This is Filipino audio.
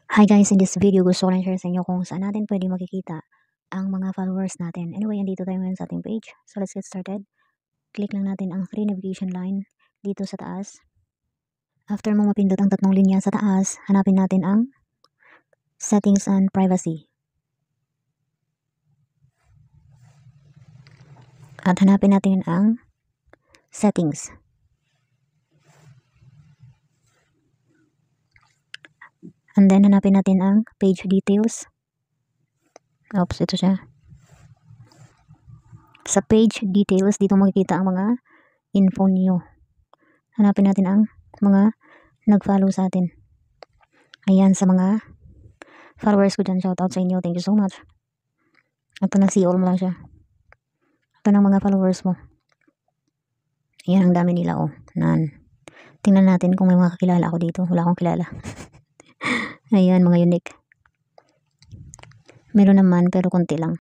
Hi guys, in this video gusto ko lang share sa inyo kung saan natin pwede makikita ang mga followers natin. Anyway, andito tayo ngayon sa ating page. So let's get started. Click lang natin ang 3 navigation line dito sa taas. After mo mapindot ang tatlong linya sa taas, hanapin natin ang settings and privacy. At hanapin natin ang settings. And then hanapin natin ang page details. Oops, ito siya. Sa page details, dito makikita ang mga info niyo. Hanapin natin ang mga nag-follow sa atin. Ayan, sa mga followers ko dyan, shoutout sa inyo. Thank you so much. Ito na, see all mo lang siya. Ito ng mga followers mo. Ayan, ang dami nila, oh. Tingnan natin kung may mga kakilala ako dito. Wala akong kilala. Ayan, mga unique. Meron naman, pero konti lang.